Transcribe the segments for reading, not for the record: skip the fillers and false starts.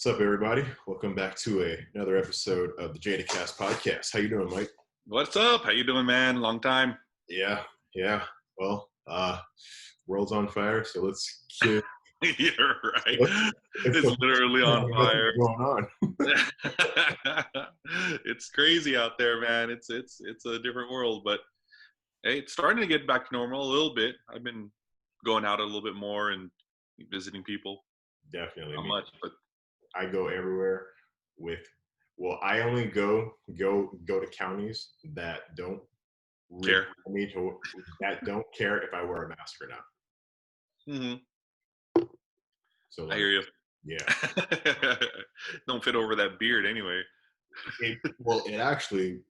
What's up, everybody? Welcome back to another episode of the Jadacast podcast. How you doing, Mike? What's up? How you doing, man? Long time. Yeah, yeah. Well, world's on fire, so let's get. You're right. Let's, It's literally on what's fire. going on? It's crazy out there, man. It's a different world, but hey, it's starting to get back to normal a little bit. I've been going out a little bit more and visiting people. Definitely. Not much, but I go everywhere with. Well, I only go to counties that don't care. that don't care if I wear a mask or not. Mm-hmm. So I hear you. Yeah. Don't fit over that beard anyway. It actually,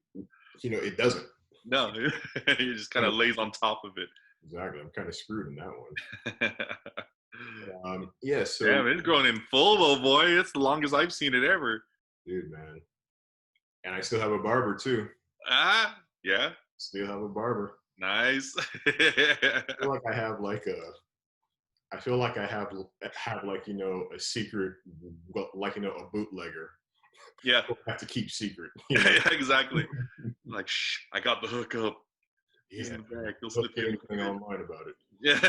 it doesn't. No, it just kind of lays on top of it. Exactly. I'm kind of screwed in that one. Yeah, so damn, it's growing in full though, boy. It's the longest I've seen it ever. Dude, man. And I still have a barber too. Yeah. Still have a barber. Nice. I feel like I have a secret, a bootlegger. Yeah. I have to keep secret. Yeah, exactly. Like, shh, I got the hookup. He's in the back. He'll Don't slip say in. anything online about it. Yeah.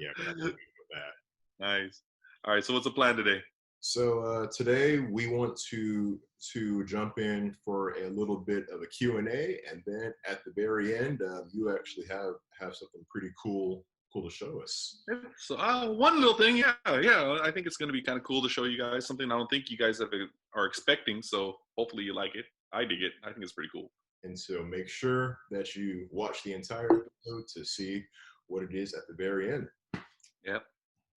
Yeah, but I'm good with that. Nice. All right. So what's the plan today? So today we want to jump in for a little bit of a Q&A, and then at the very end, you actually have something pretty cool to show us. So one little thing, yeah. I think it's going to be kind of cool to show you guys something I don't think you guys are expecting. So hopefully you like it. I dig it. I think it's pretty cool. And so make sure that you watch the entire episode to see what it is at the very end. Yep.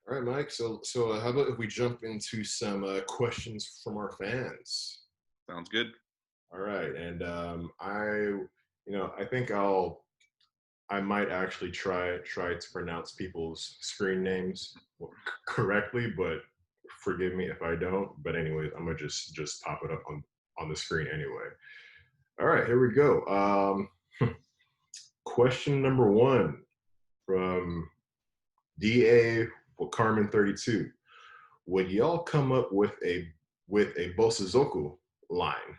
All right, Mike. So how about if we jump into some questions from our fans? Sounds good. All right, and I think I might actually try to pronounce people's screen names correctly, but forgive me if I don't. But anyways, I'm gonna just pop it up on the screen anyway. All right, here we go. Question number 1 from DA Carmen 32. Would y'all come up with a Bozosoku line?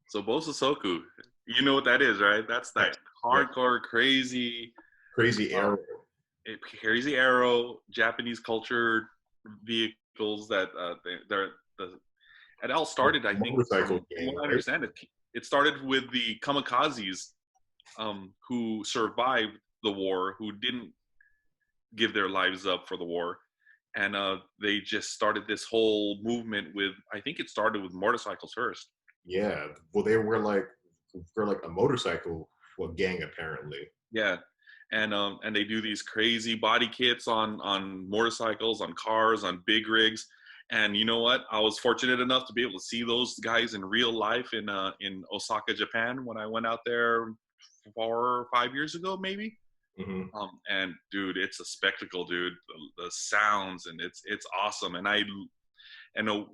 So Bozosoku, you know what that is, right? That's that hardcore, crazy arrow. Crazy arrow, Japanese culture vehicles that it all started, I think, motorcycle from what I understand it. It started with the kamikazes who survived the war, who didn't give their lives up for the war. And they just started this whole movement with, I think it started with motorcycles first. Yeah. Well, they were like a motorcycle gang, apparently. Yeah. And they do these crazy body kits on motorcycles, on cars, on big rigs. And you know what? I was fortunate enough to be able to see those guys in real life in Osaka, Japan, when I went out there 4 or 5 years ago, maybe. Mm-hmm. And dude, it's a spectacle, dude. The sounds, and it's awesome. And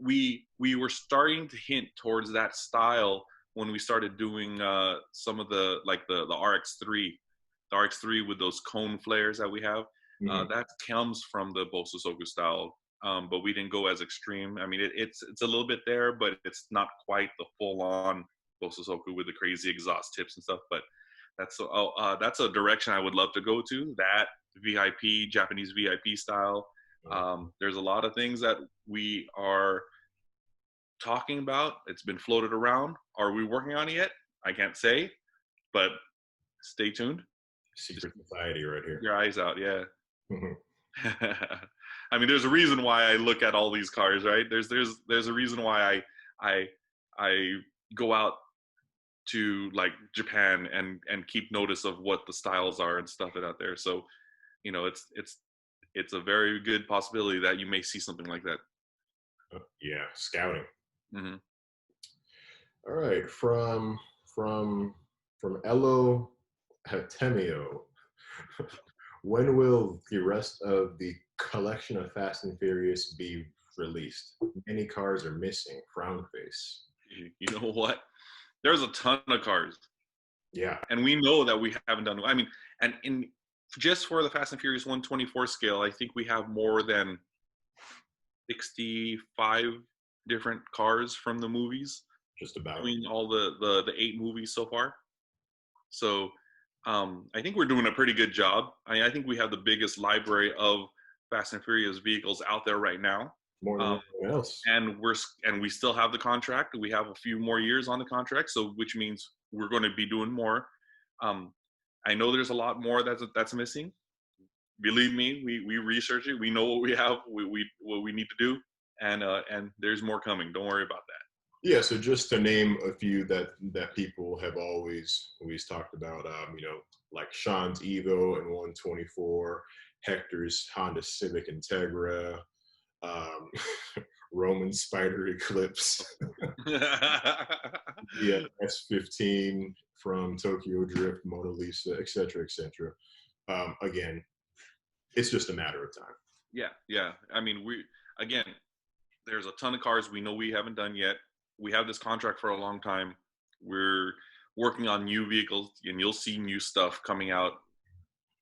we were starting to hint towards that style when we started doing some of the RX-3, the RX-3 with those cone flares that we have. Mm-hmm. That comes from the Bozosoku style. But we didn't go as extreme. I mean, it's a little bit there, but it's not quite the full-on Bozosoku with the crazy exhaust tips and stuff. But that's a direction I would love to go to. That VIP, Japanese VIP style. There's a lot of things that we are talking about. It's been floated around. Are we working on it yet? I can't say, but stay tuned. Secret society right here. Your eyes out, yeah. Mm-hmm. I mean, there's a reason why I look at all these cars, right? There's a reason why I go out to like Japan and keep notice of what the styles are and stuff out there. So, it's a very good possibility that you may see something like that. Yeah, scouting. Mm-hmm. All right, from Elo Hatemio. When will the rest of the collection of Fast and Furious be released? Many cars are missing. Frown face. You know what? There's a ton of cars. Yeah. And we know that we haven't done, I mean, and just for the Fast and Furious 124 scale, I think we have more than 65 different cars from the movies, Just about. between all the 8 movies so far. So I think we're doing a pretty good job. I think we have the biggest library of Fast and Furious vehicles out there right now. More than Um, anyone else. and we still have the contract. We have a few more years on the contract, so which means we're going to be doing more. Um, I know there's a lot more that's missing. Believe me, we research it. We know what we have, we what we need to do, and there's more coming. Don't worry about that. Yeah, so just to name a few that people have always talked about, like Sean's Evo and 124, Hector's Honda Civic Integra, um, Roman Spider Eclipse, yeah, S15 from Tokyo Drift, Mona Lisa, etc., etc. Again, it's just a matter of time. Yeah. I mean, again, there's a ton of cars we know we haven't done yet. We have this contract for a long time. We're working on new vehicles, and you'll see new stuff coming out.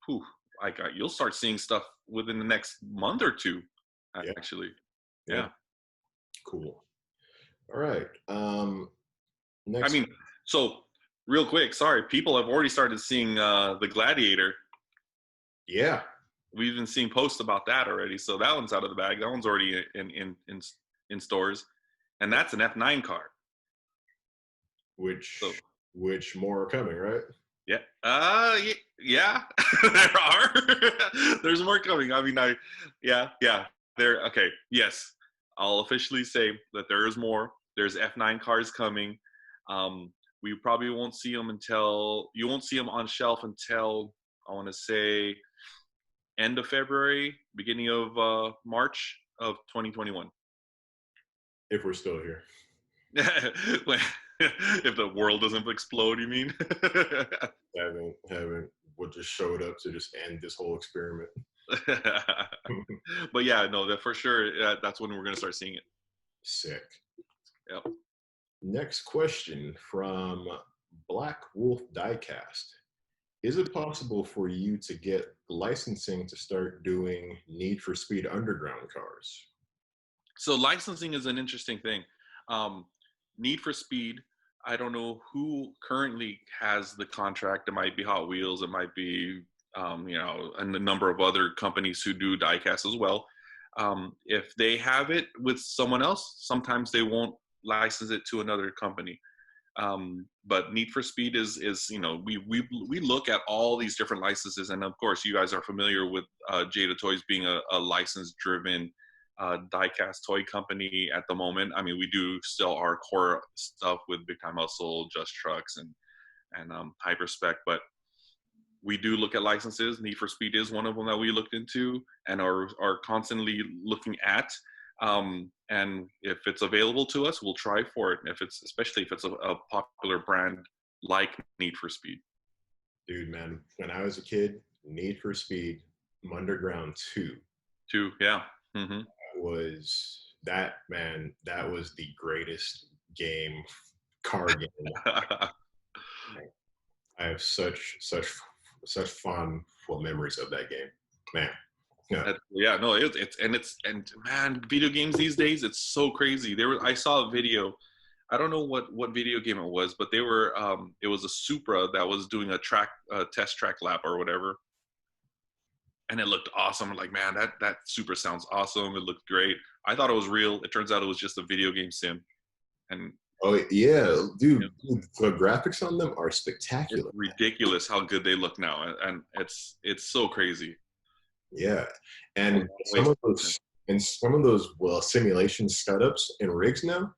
Whew, you'll start seeing stuff within the next month or two, Yeah, actually. yeah, Yeah. cool. All right. I Next. mean, so real quick, sorry, people have already started seeing the Gladiator. Yeah, We've been seeing posts about that already, so that one's out of the bag. That one's already in stores, and that's an F9 car. So which more are coming, right? yeah, yeah, there are. There's more coming. I mean, yeah. There. Okay, yes, I'll officially say that there is more. There's F9 cars coming. We probably won't see them until you won't see them on shelf until I want to say end of February, beginning of March of 2021. If we're still here. If the world doesn't explode, you mean? haven't what just showed up to just end this whole experiment. But yeah, no, that for sure. That's when we're gonna start seeing it. Sick. Yep. Next question from Black Wolf Diecast. Is it possible for you to get licensing to start doing Need for Speed Underground cars? So licensing is an interesting thing. Need for Speed. I don't know who currently has the contract. It might be Hot Wheels. It might be and a number of other companies who do diecast as well. If they have it with someone else, sometimes they won't license it to another company. But Need for Speed is we look at all these different licenses, and of course, you guys are familiar with Jada Toys being a license-driven diecast toy company at the moment. I mean, we do still our core stuff with Big Time Hustle, Just Trucks, and Hyperspec, but we do look at licenses. Need for Speed is one of them that we looked into and are constantly looking at. And if it's available to us, we'll try for it. Especially if it's a popular brand like Need for Speed. Dude, man, when I was a kid, Need for Speed Underground 2. Yeah. Mm-hmm. That was the greatest car game. I have such fond memories of that game, man. Yeah, no, and man, video games these days, it's so crazy. I saw a video. I don't know what video game it was, but it was a Supra that was doing a test track lap or whatever, and it looked awesome. I'm like, man, that Supra sounds awesome. It looked great. I thought it was real. It turns out it was just a video game sim. And oh yeah, dude, the graphics on them are spectacular. It's ridiculous how good they look now, and it's so crazy. Yeah, and some of those simulation setups and rigs now,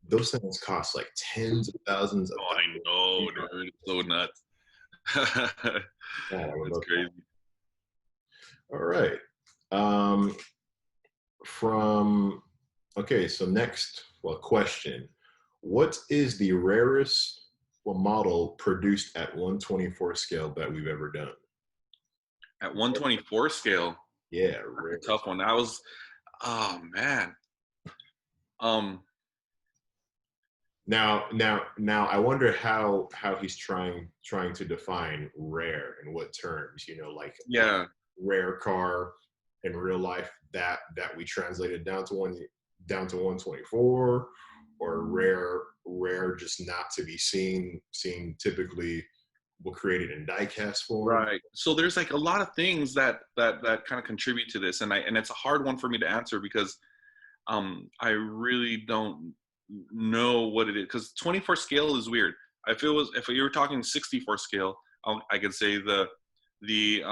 those things cost like tens of thousands of dollars. I know, dude. It's so nuts. That's crazy. All right. So next, question. What is the rarest model produced at 124 scale that we've ever done? At 124 scale? Yeah, tough one. Oh man. Now I wonder how he's trying to define rare and what terms, like yeah, rare car, in real life that we translated down to 124, or rare just not to be seen typically will create it in diecast form. Right. So there's like a lot of things that kind of contribute to this, and it's a hard one for me to answer because I really don't know what it is, because 24 scale is weird. If you were talking 64 scale, I could say the the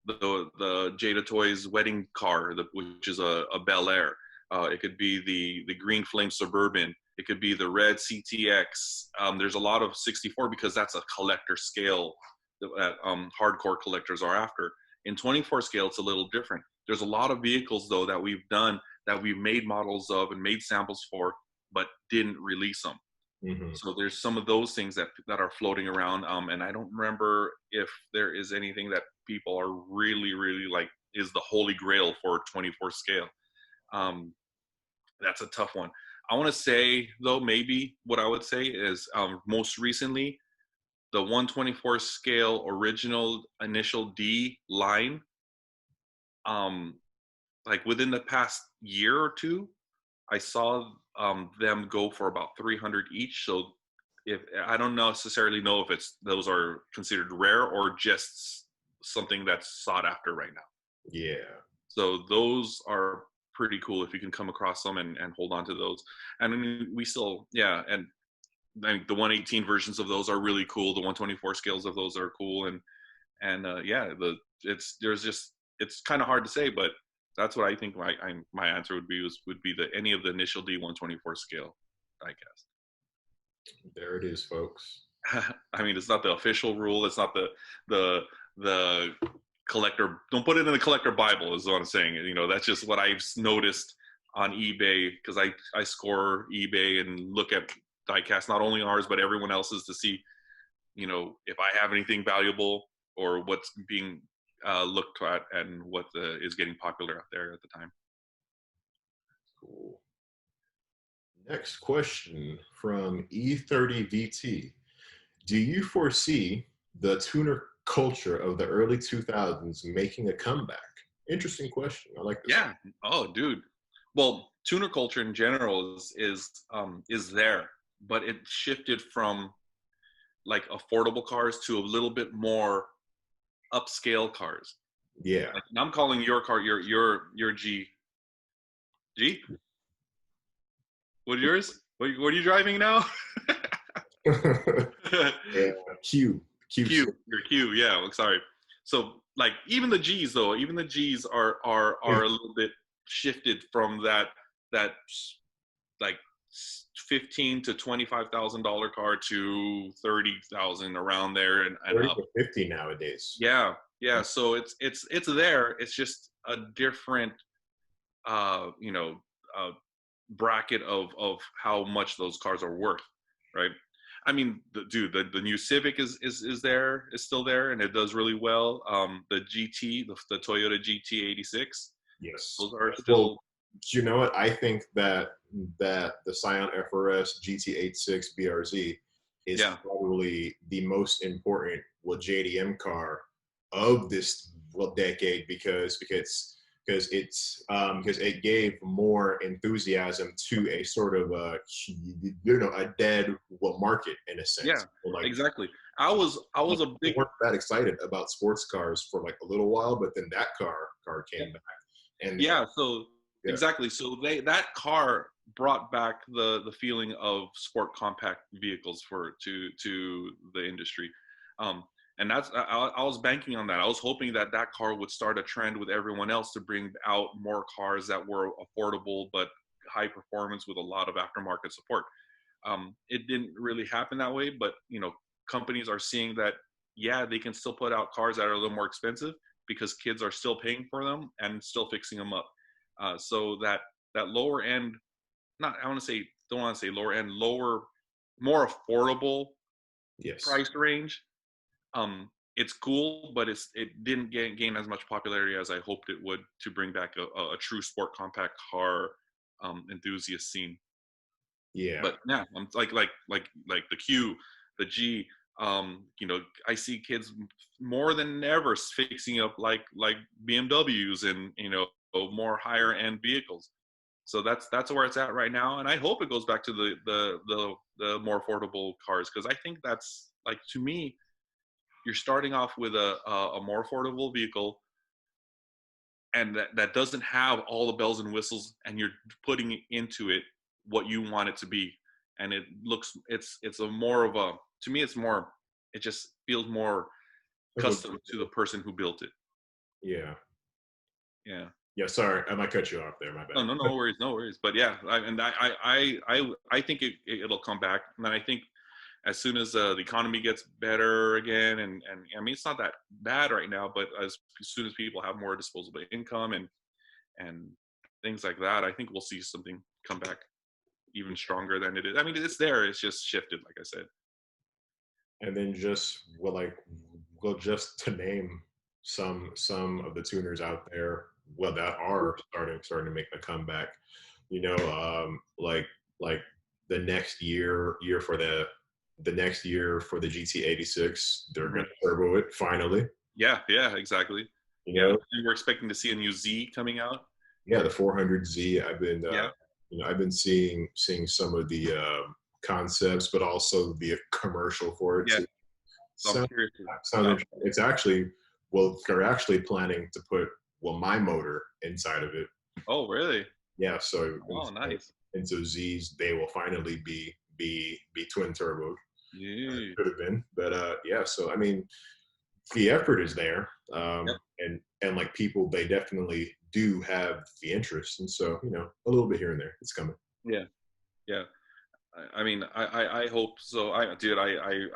Jada Toys wedding car, which is a Bel Air. It could be the Green Flame Suburban. It could be the red CTX. There's a lot of 64 because that's a collector scale that hardcore collectors are after. In 24 scale, it's a little different. There's a lot of vehicles though that we've done, that we've made models of and made samples for, but didn't release them. Hmm. So there's some of those things that are floating around, and I don't remember if there is anything that people are really like is the holy grail for 24 scale. Um, that's a tough one. I want to say though, maybe what I would say is most recently the 124 scale original initial D line, um, like within the past year or two, I saw them go for about 300 each. So if I don't necessarily know if it's those are considered rare or just something that's sought after right now. Yeah. So those are pretty cool if you can come across them and hold on to those. And I mean, we still, yeah, and I think the 118 versions of those are really cool. The 124 scales of those are cool, and yeah, there's just it's kind of hard to say, but that's what I think my answer would be the any of the initial D124 scale diecast. There it is, folks. I mean, it's not the official rule. It's not the collector. Don't put it in the collector Bible, is what I'm saying. You know, that's just what I've noticed on eBay, because I score eBay and look at diecast, not only ours but everyone else's, to see, you know, if I have anything valuable or what's being looked at and what is getting popular out there at the time. Cool. Next question from E30VT. Do you foresee the tuner culture of the early 2000s making a comeback? Interesting question. I like this Yeah. Oh, dude. Well, tuner culture in general is there, but it shifted from like affordable cars to a little bit more upscale cars. one. Yeah. Like, and I'm calling your car your G. What yours? What are you driving now? Yeah. Q. Q. Your Q. Yeah. Well, sorry. So like even the G's though, even the G's are a little bit shifted from that like 15 to $25,000 car to 30,000 around there and 30 up. to 50 nowadays. Yeah. Yeah. So it's there. It's just a different you know, bracket of how much those cars are worth, right? I mean, the new Civic is there, is still there, and it does really well. The GT, the Toyota GT86, Yes. those are Well, still, you know what? I think that the Scion FRS GT86 BRZ is yeah, probably the most important JDM car of this decade, because it gave more enthusiasm to a sort of a dead market in a yeah, sense. Like, exactly. I was a we big, weren't that excited about sports cars for like a little while, but then that car came back, and yeah. So yeah. exactly. So that car brought back the feeling of sport compact vehicles to the industry. Um, and I was banking on that. I was hoping that car would start a trend with everyone else to bring out more cars that were affordable but high performance with a lot of aftermarket support. It didn't really happen that way, but you know, companies are seeing that, yeah, they can still put out cars that are a little more expensive because kids are still paying for them and still fixing them up. So that lower end, not I want to say don't want to say lower end, lower, more affordable Yes. price range. It's cool, but it didn't gain as much popularity as I hoped it would to bring back a true sport compact car enthusiast scene. Yeah. But yeah, I'm like the Q, the G, You know, I see kids more than ever fixing up like BMWs and, you know, more higher end vehicles. So that's where it's at right now, and I hope it goes back to the more affordable cars, because I think that's like, to me, you're starting off with a more affordable vehicle, and that doesn't have all the bells and whistles, and you're putting into it what you want it to be, and it looks, it's a more of a, to me it's more, it just feels more Of a, custom to the person who built it. yeah. Yeah. Yeah, sorry, I might cut you off there. My No, bad. no, no worries, no worries. But yeah, I think it'll come back, and I think as soon as the economy gets better again, and I mean, it's not that bad right now, but as soon as people have more disposable income and things like that, I think we'll see something come back even stronger than it is. I mean, it's there, it's just shifted, like I said. And then just well, just to name some of the tuners out there, well, that are starting to make a comeback. You know, like the next year for the next year for the GT86, they're Mhm. gonna turbo it finally. Yeah, yeah, exactly. You Yeah, know, and we're expecting to see a new Z coming out. yeah, the 400Z. Yeah, I've been seeing some of the concepts, but also the commercial for it yeah. too. So I'm Sounds curious sounds about. interesting. It's actually, well, they're actually planning to put, well, my motor inside of it. Oh, really? Yeah, so Oh, nice. into Z's, they will finally be twin turbo. Yeah. Could have been, but yeah. So I mean, the effort is there, Yep. and like people, they definitely do have the interest, and so a little bit here and there, it's coming. Yeah. Yeah. I mean, I hope so. I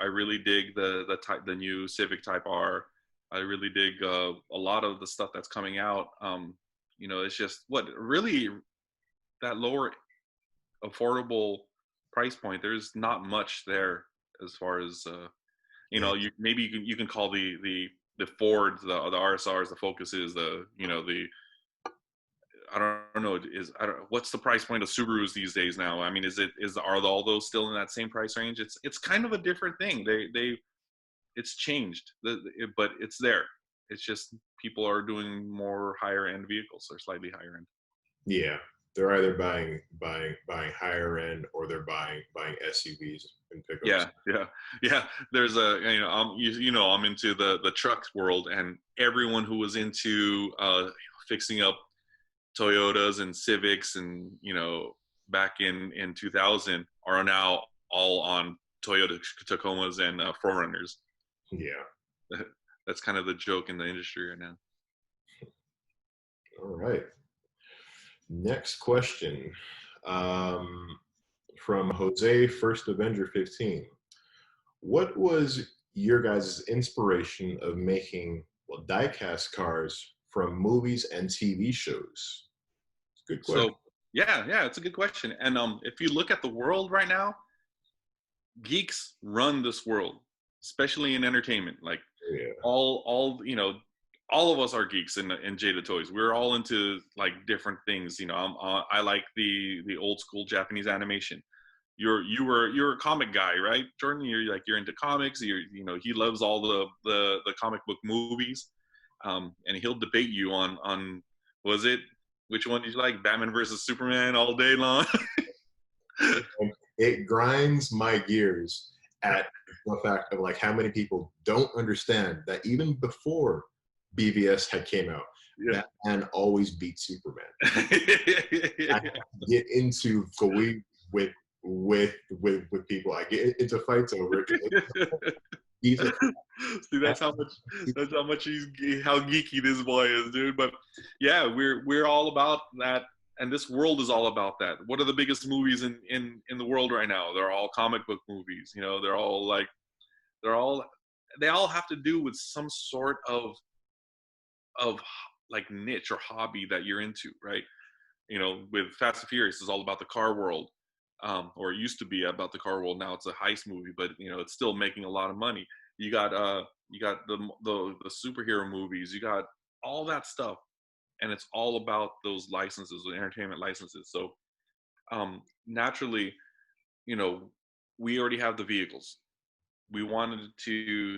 really dig the new Civic Type R. I really dig a lot of the stuff that's coming out. You know, it's just what really that lower affordable price point. There's not much there as far as you Yeah, know. You maybe you can call the Fords, the RSRs, the Focuses, the, you know, the, I don't know. Is, I don't. What's the price point of Subarus these days now? I mean, are all those still in that same price range? It's kind of a different thing. It's changed, but it's there. It's just people are doing more higher end vehicles, or slightly higher end. yeah. They're either buying higher end, or they're buying SUVs and pickups. Yeah, yeah, yeah. There's a, you know, you know, I'm into the truck world, and everyone who was into fixing up Toyotas and Civics, and, you know, back in 2000, are now all on Toyota Tacomas and 4Runners. Yeah. That's kind of the joke in the industry right now. All right. Next question, um, from Jose First Avenger 15. What was your guys' inspiration of making, well, diecast cars from movies and TV shows? Good question. So yeah, yeah, it's a good question. And if you look at the world right now, geeks run this world, especially in entertainment. Like Yeah. all you know, all of us are geeks in Jada Toys. We're all into like different things. You know, I like the old school Japanese animation. You're a comic guy, right, Jordan? You're into comics. You know, he loves all the comic book movies, and he'll debate you on, was it, which one did you like, Batman versus Superman, all day long. And it grinds my gears at the fact of like how many people don't understand that even before BVS had came out, Yeah. Batman always beat Superman. I Yeah. get into going with people. I get into fights over it. He's a See, that's how much how geeky this boy is, dude. But yeah, we're all about that, and this world is all about that. What are the biggest movies in the world right now? They're all comic book movies. You know, they're all they all have to do with some sort of like niche or hobby that you're into, right? You know, with Fast and Furious, is all about the car world, or it used to be about the car world. Now it's a heist movie, but you know, it's still making a lot of money. You got the superhero movies. You got all that stuff, and it's all about those licenses, the entertainment licenses. So naturally, you know, we already have the vehicles. we wanted to,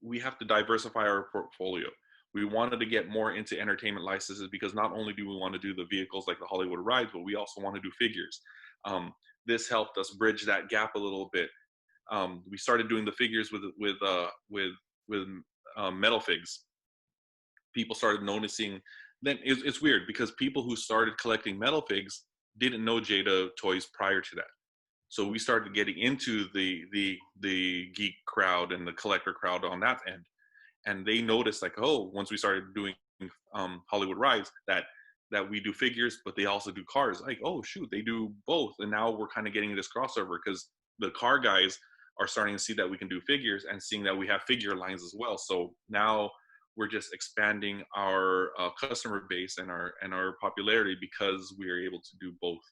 we have to diversify our portfolio. We wanted to get more into entertainment licenses because not only do we want to do the vehicles like the Hollywood rides, but we also want to do figures. This helped us bridge that gap a little bit. We started doing the figures with metal figs. People started noticing. Then it's weird because people who started collecting metal figs didn't know Jada toys prior to that. So we started getting into the geek crowd and the collector crowd on that end, and they noticed like, oh, once we started doing Hollywood rides, that we do figures, but they also do cars. Like, oh shoot, they do both, and now we're kind of getting this crossover because the car guys are starting to see that we can do figures and seeing that we have figure lines as well. So now we're just expanding our customer base and our popularity because we are able to do both.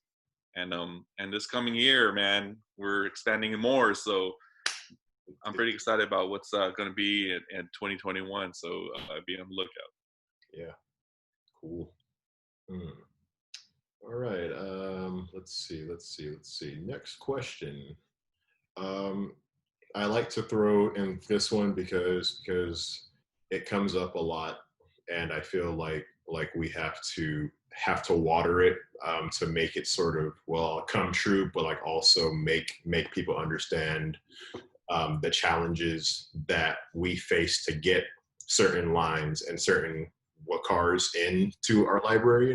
And this coming year, man, we're expanding more. So I'm pretty excited about what's going to be in 2021. So be on the lookout. Yeah, cool. All right. Let's see. Next question. I like to throw in this one because it comes up a lot, and I feel like we have to water it to make it sort of, well, come true, but like also make people understand the challenges that we face to get certain lines and certain cars into our library,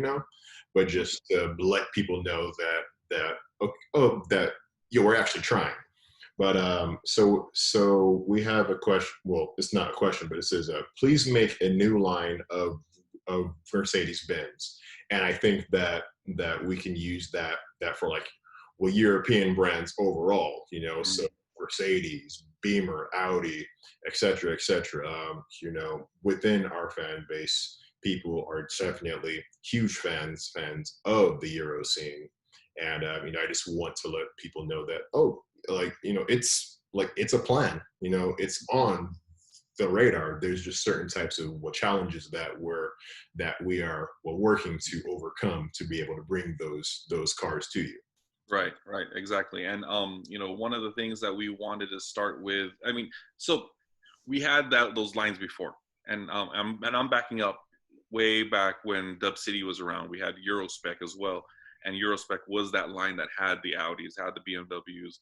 but just to let people know that we're actually trying. But so we have a question. Well, it's not a question, but it says, please make a new line of Mercedes Benz. And I think that we can use that for like, well, European brands overall, so Mercedes, Beamer, Audi, et cetera, et cetera. Within our fan base, people are definitely huge fans of the Euro scene. And, I just want to let people know that, it's a plan, it's on the radar. There's just certain types of challenges that we are working to overcome to be able to bring those cars to you. Right, exactly. And one of the things that we wanted to start with, so we had those lines before, and I'm backing up way back when Dub City was around. We had Eurospec as well, and Eurospec was that line that had the Audis, had the BMWs,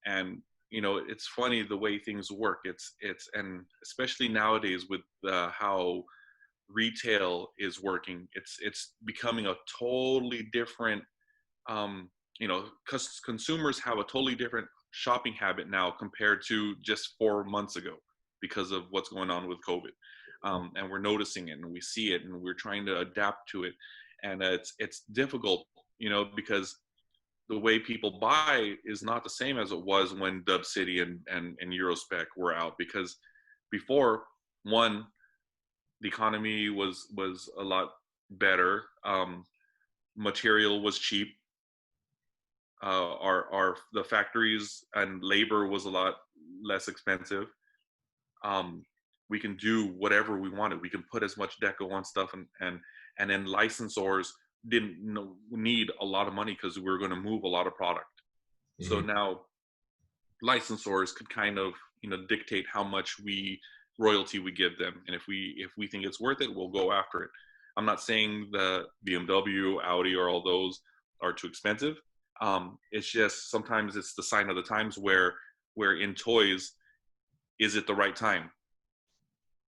and it's funny the way things work. It's and especially nowadays with how retail is working, it's becoming a totally different. Because consumers have a totally different shopping habit now compared to just 4 months ago because of what's going on with COVID. And we're noticing it and we see it and we're trying to adapt to it. And it's difficult, because the way people buy is not the same as it was when Dub City and Eurospec were out. Because before, one, the economy was a lot better. Material was cheap. The factories and labor was a lot less expensive. We can do whatever we wanted. We can put as much deco on stuff, and then licensors didn't need a lot of money because we were going to move a lot of product. Mm-hmm. So now licensors could kind of dictate how much royalty we give them, and if we think it's worth it, we'll go after it. I'm not saying the BMW, Audi, or all those are too expensive. It's just sometimes it's the sign of the times where in toys, is it the right time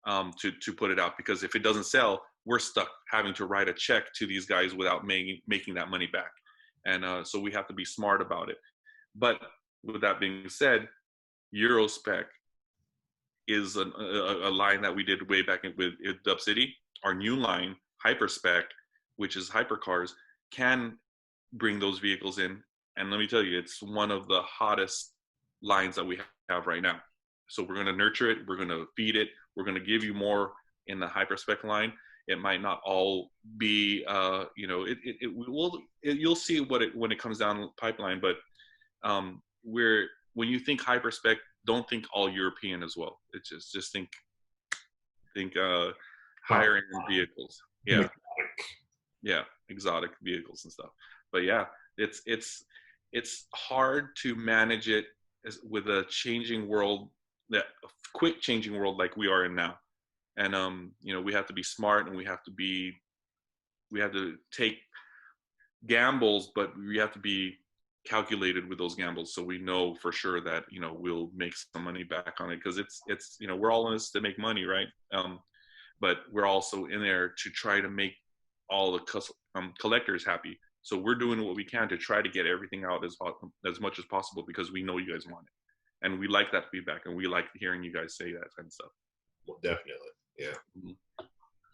to put it out? Because if it doesn't sell, we're stuck having to write a check to these guys without making that money back. And so we have to be smart about it. But with that being said, Eurospec is a line that we did way back with Dub City. Our new line, Hyperspec, which is hypercars, can bring those vehicles in, and let me tell you, it's one of the hottest lines that we have right now. So we're going to nurture it, we're going to feed it, we're going to give you more in the Hyperspec line. It might not all be you'll see when it comes down the pipeline, but when you think Hyperspec, don't think all European as well. It's just think higher end vehicles. Yeah, exotic vehicles and stuff. But yeah, it's hard to manage it with a changing world, that quick changing world like we are in now. And we have to be smart, and we have to take gambles, but we have to be calculated with those gambles, so we know for sure that we'll make some money back on it, because it's we're all in this to make money, right? But we're also in there to try to make all the collectors happy. So we're doing what we can to try to get everything out as much as possible, because we know you guys want it, and we like that feedback, and we like hearing you guys say that kind of stuff. Well, definitely, yeah.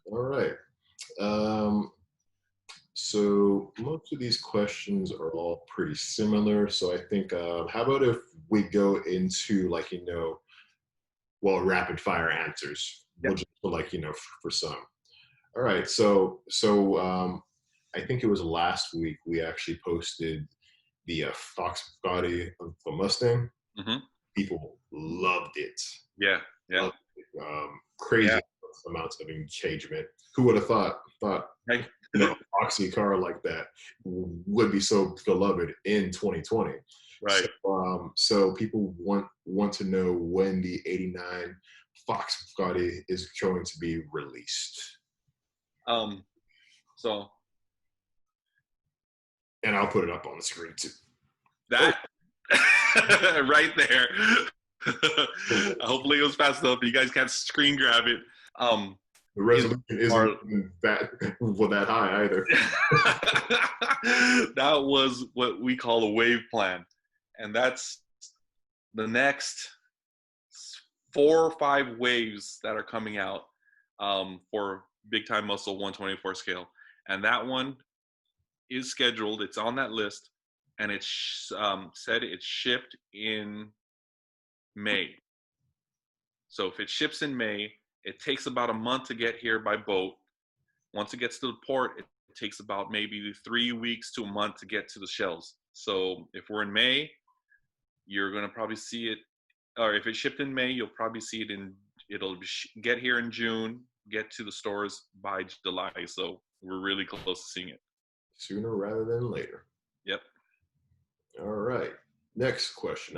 All right. So most of these questions are all pretty similar. So I think, how about if we go into rapid fire answers? Yeah. We'll just for some. All right. So I think it was last week we actually posted the Foxbody Mustang. Mm-hmm. People loved it. Yeah. Loved it. Crazy amounts of engagement. Who would have thought Hey. a Foxy car like that would be so beloved in 2020? Right. So people want to know when the '89 Foxbody is going to be released. So. And I'll put it up on the screen too. That right there. Hopefully it was fast enough. You guys can't screen grab it. The resolution isn't that high either. That was what we call a wave plan, and that's the next 4 or 5 waves that are coming out for Big Time Muscle 124 scale, and that one is scheduled. It's on that list, and it's said it's shipped in May. So if it ships in May, it takes about a month to get here by boat. Once it gets to the port, it takes about maybe 3 weeks to a month to get to the shelves. So if we're in May, you're going to probably see it, or if it's shipped in May, you'll probably see it it'll get here in June, get to the stores by July. So we're really close to seeing it. Sooner rather than later. Yep. All right. Next question.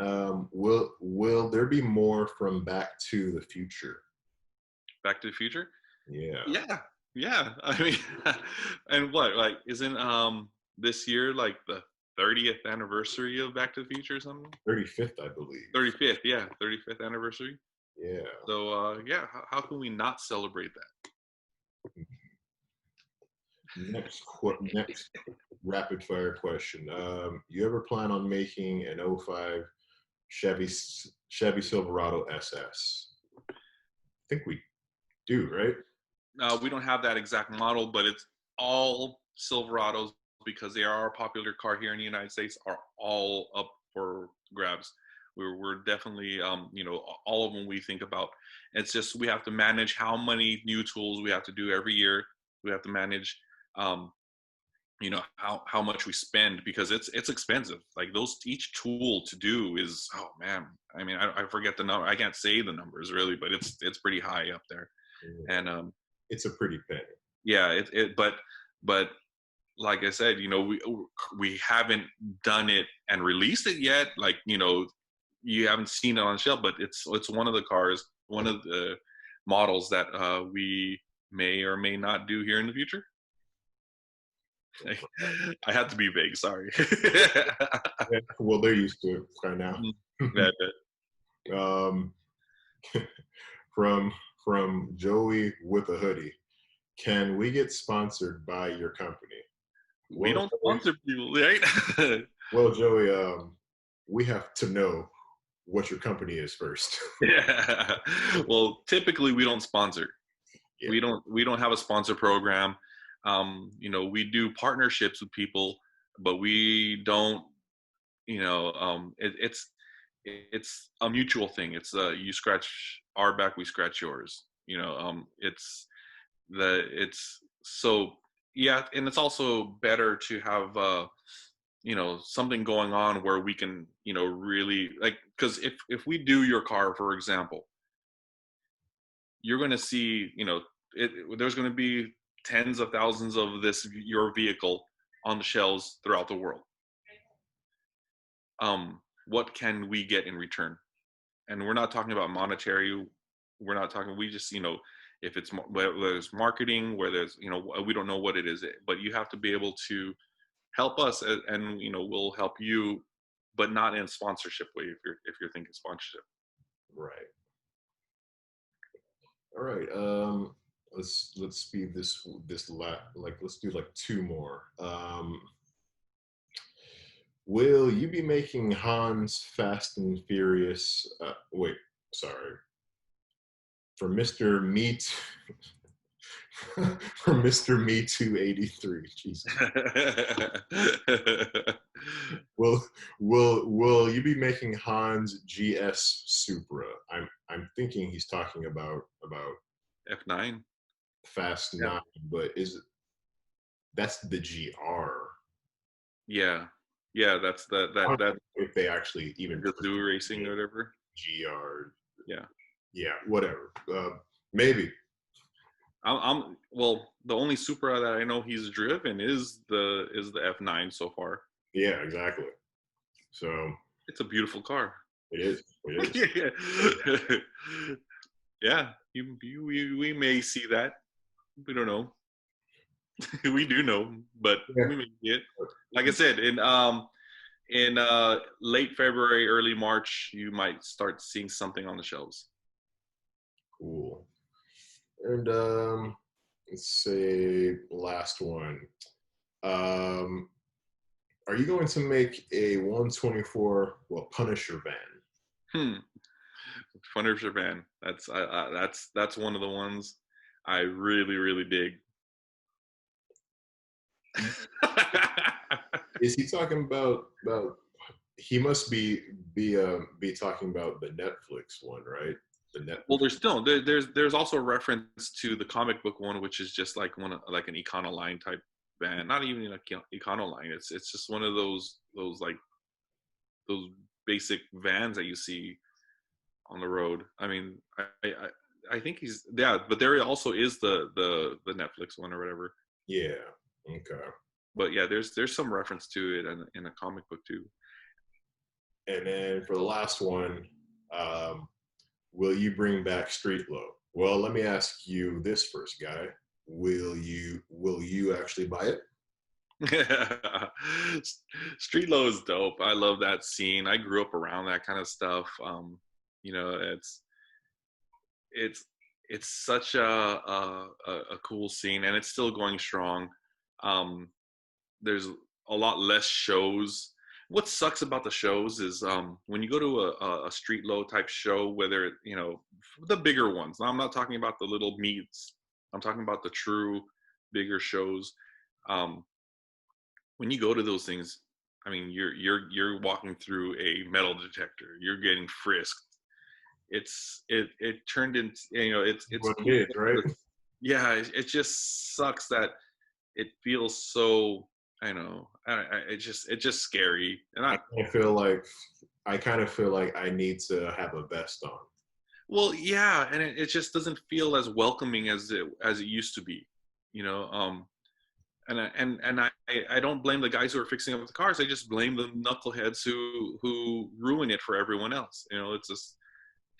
Will there be more from Back to the Future? Back to the Future? Yeah. Yeah. I mean, and what, like, isn't this year like the 30th anniversary of Back to the Future or something? 35th, I believe. 35th, yeah, 35th anniversary. Yeah. So how can we not celebrate that? Next rapid fire question. You ever plan on making an 05 Chevy Silverado SS? I think we do, right? We don't have that exact model, but it's all Silverados, because they are a popular car here in the United States, are all up for grabs. We're definitely, all of them we think about. It's just we have to manage how many new tools we have to do every year. We have to manage, how much we spend, because it's expensive. Like each tool to do is, oh man, I mean, I forget the number. I can't say the numbers really, but it's pretty high up there. Yeah. And it's a pretty penny. Yeah, but like I said, we haven't done it and released it yet. Like, you haven't seen it on the shelf, but it's one of the cars, one of the models that we may or may not do here in the future. I had to be vague, sorry. Yeah, well, they're used to it by now. From Joey with a hoodie, can we get sponsored by your company? We don't sponsor people, right? Well, Joey, we have to know what your company is first. Yeah. Well, typically we don't sponsor. Yeah. We don't have a sponsor program. We do partnerships with people, but we don't. It's a mutual thing. It's you scratch our back, we scratch yours. It's so. Yeah, and it's also better to have something going on where we can really, like, because if we do your car, for example, you're going to see there's going to be tens of thousands of your vehicle on the shelves throughout the world. what can we get in return? And we're not talking about monetary. We're not talking. We just, if it's whether it's marketing, whether it's, we don't know what it is, but you have to be able to help us, and we'll help you, but not in a sponsorship way. If you're thinking sponsorship. Right. All right. Let's speed let's do like two more. Will you be making Hans Fast and Furious? Wait, sorry. For Mr. Meat, for Mr. Me 283. Jesus. Will you be making Hans GS Supra? I'm thinking he's talking about F9. Fast 9, but that's the GR. Yeah, that's I that don't know if they actually even the zoo racing or whatever. GR. Yeah, whatever. Maybe. Well, the only Supra that I know he's driven is the F9 so far. Yeah, exactly. So it's a beautiful car. It is. It is. Yeah, we may see that. We don't know. We do know, but we may see it. Like I said, in late February, early March, you might start seeing something on the shelves. Cool. And let's say last one. Are you going to make a 124 Punisher van? Punisher van. That's one of the ones I really dig. Is he talking about? He must be talking about the Netflix one, right? The Netflix. Well, there's also a reference to the comic book one, which is just like an Econoline type van. Not even an Econoline. It's just one of those basic vans that you see on the road. I mean, I think but there also is the Netflix one or whatever. Yeah. Okay. But yeah, there's some reference to it in a comic book too. And then for the last one, will you bring back Street Low? Well, let me ask you this first, guy. Will you actually buy it? Street Low is dope. I love that scene. I grew up around that kind of stuff. It's such a cool scene, and it's still going strong. There's a lot less shows. What sucks about the shows is when you go to a Street Low type show, whether the bigger ones. Now, I'm not talking about the little meets. I'm talking about the true bigger shows. When you go to those things, I mean, you're walking through a metal detector. You're getting frisked. It turned into it's what cool. It is, right? Yeah, it just sucks that it feels so. I know. It's just scary, and I kind of feel like I need to have a vest on. Well, yeah, and it just doesn't feel as welcoming as it used to be, And I don't blame the guys who are fixing up the cars. I just blame the knuckleheads who ruin it for everyone else. It's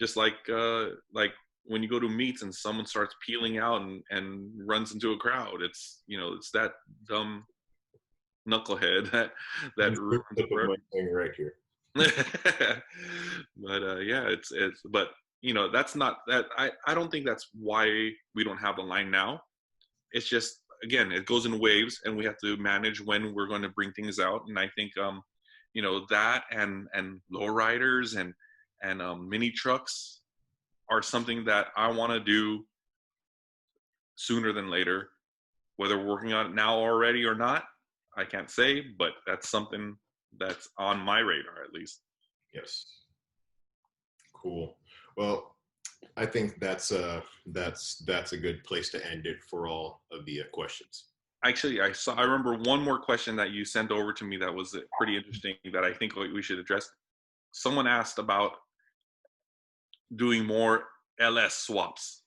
just like when you go to meets and someone starts peeling out and runs into a crowd. It's that dumb knucklehead that ruins thing right here. But yeah, but that's not that. I don't think that's why we don't have a line now. It's just, again, it goes in waves, and we have to manage when we're going to bring things out. And I think that and lowriders and mini trucks are something that I want to do sooner than later. Whether we're working on it now already or not, I can't say, but that's something that's on my radar, at least. Yes. Cool. Well, I think that's a good place to end it for all of the questions. Actually, I remember one more question that you sent over to me that was pretty interesting that I think we should address. Someone asked about doing more LS swaps.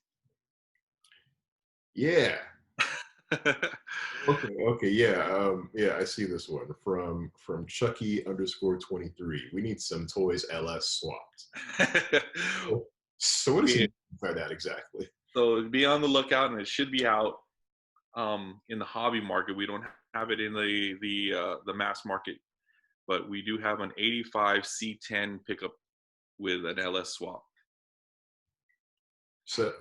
Yeah. Okay, yeah, yeah, I see this one from Chucky_23. We need some Toys LS swapped. So what does he Be- mean by that exactly? so be on the lookout, and it should be out in the hobby market. We don't have it in the mass market, but we do have an 85 C10 pickup with an LS swap. So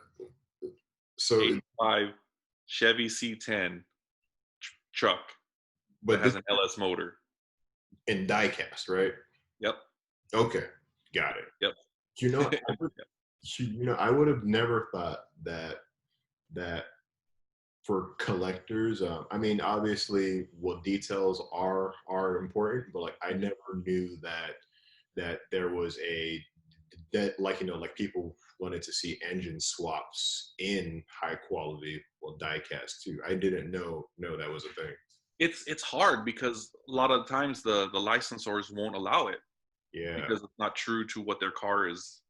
so, 85 Chevy C10 truck that but has this an LS motor. in diecast, right? Yep. Okay, got it. Yep. You know, I would have never thought that for collectors, I mean, obviously, what details are important, but like I Mhm. never knew that there was a that like like people wanted to see engine swaps in high quality diecast too. I didn't know that was a thing. It's hard because a lot of times the licensors won't allow it Yeah, because it's not true to what their car is.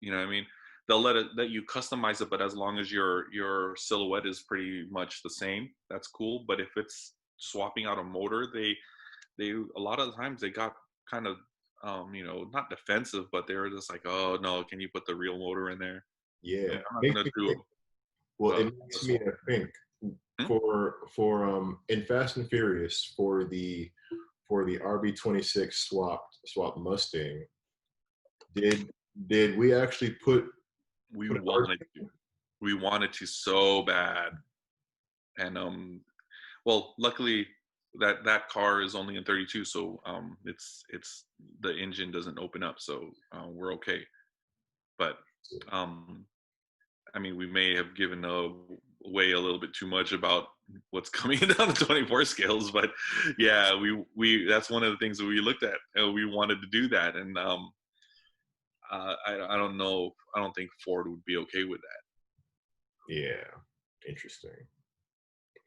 You know what I mean? They'll let you customize it, but as long as your silhouette is pretty much the same, that's cool. But if it's swapping out a motor, they a lot of the times they got kind of not defensive, but they were just like, oh no, can you put the real motor in there? yeah. I'm not Makes gonna me do think. Well, a it makes me swap. think Hmm? for in Fast and Furious for the RB26 swap Mustang. Did did we actually We put wanted to, we wanted to so bad, and well, luckily that car is only in 32, so it's the engine doesn't open up, so we're okay. But um, I mean, we may have given away a little bit too much about what's coming down the 24 scales, but yeah, we that's one of the thars that we looked at. We wanted to do that, and I don't know. I don't think Ford would be okay with that. Yeah, interesting.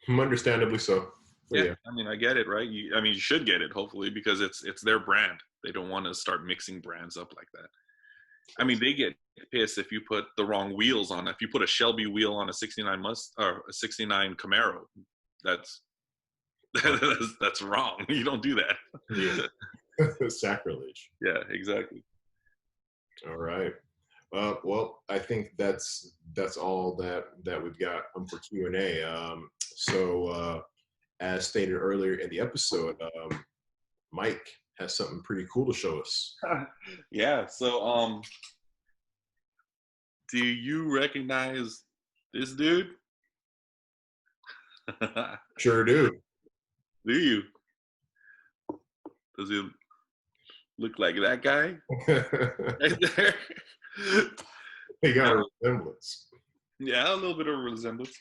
Understandably so. But Yeah, yeah, I mean, I get it, right? I mean, you should get it, hopefully, because it's their brand. They don't want to start mixing brands up like that. I mean, they get pissed if you put the wrong wheels on. If you put a Shelby wheel on a '69 or a '69 Camaro, that's uh, that's wrong. You don't do yeah, that. sacrilege. Yeah, exactly. All right. Well, I think that's all that we've got for Q&A. As stated earlier in the episode, Mike has something pretty cool to show us. Yeah. So, do you recognize this dude? Sure do. Do you? Does he look like that guy right there? They got Now, a resemblance. yeah, a little bit of a resemblance.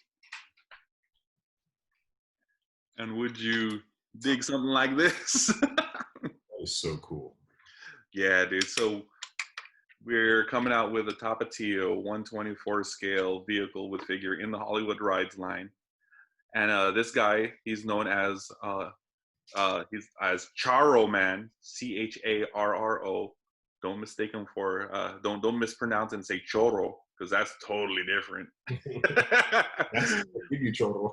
And would you dig something like this? That is so cool. Yeah, dude. So we're coming out with a Tapatio 124 scale vehicle with figure in the Hollywood Rides line. And this guy, he's known he's as Charro Man, Charro. Don't mistake him for don't mispronounce and say Choro, because that's totally different. That's give you choro.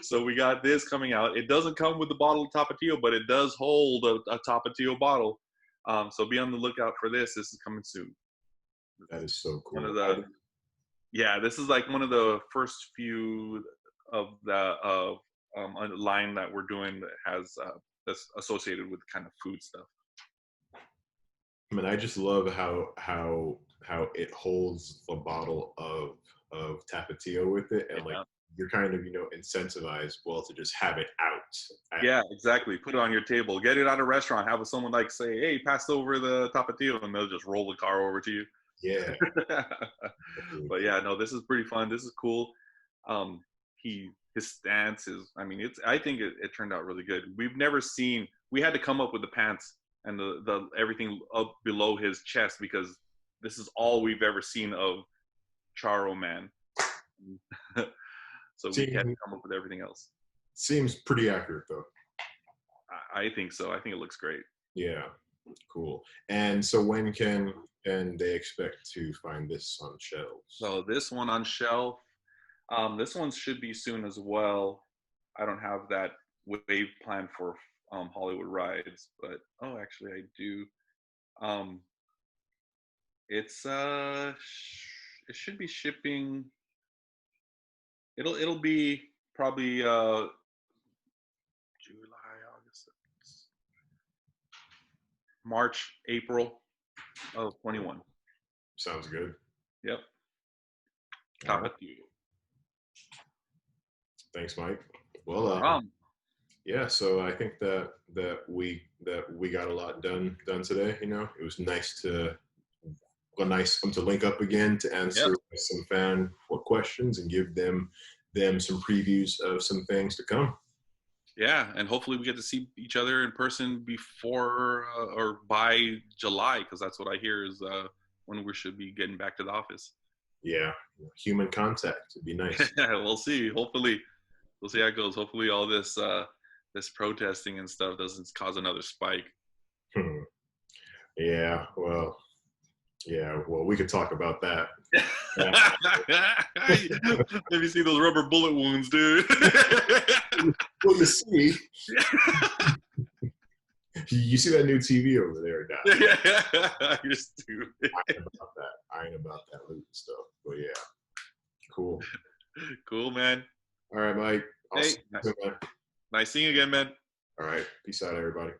So we got this coming out. It doesn't come with the bottle of Tapatio, but it does hold a Tapatio bottle. So be on the lookout for this. This is coming soon. That is so One of cool. the Yeah, this is like one of the first few of the a line that we're doing that has that's associated with kind of food stuff. I mean, I just love how it holds a bottle of Tapatio with it, and like Yeah. you're kind of incentivized to just have it out. Yeah, exactly. Put it on your table. Get it at a restaurant. Have someone like say, "Hey, pass over the Tapatio," and they'll just roll the car over to you. Yeah, But yeah, no, this is pretty fun. This is cool. His stance is, I mean, I think it turned out really good. We've never seen. We had to come up with the pants and the everything up below his chest because this is all we've ever seen of Charo Man. So we had to seems come up with everything else. seems pretty accurate though. I think so. I think it looks great. Yeah, cool. And so when can they expect to find this on shelves? So this one on shelf, This one should be soon as well. I don't have that wave plan for Hollywood rides, but oh, actually I do. Um, it should be shipping. It'll be probably July, August, March, April of 21. Sounds good. Yep. All Top right. of you. Thanks, Mike. Well, No problem. yeah. So I think that we got a lot done today. You know, it was nice to link up again to answer Yep. some fan questions and give them some previews of some things to come. Yeah, and hopefully we get to see each other in person before or by July, because that's what I hear is when we should be getting back to the office. Yeah, human contact would be nice. We'll see. Hopefully, we'll see how it goes. Hopefully, all this this protesting and stuff doesn't cause another spike. Yeah, well, we could talk about that. Have you seen those rubber bullet wounds, dude? Well, you see, you see that new TV over there now. You're stupid. I ain't about that loot stuff. But yeah, cool. Cool, man. All right, Mike. Hey, nice seeing you again, man. All right. Peace out, everybody.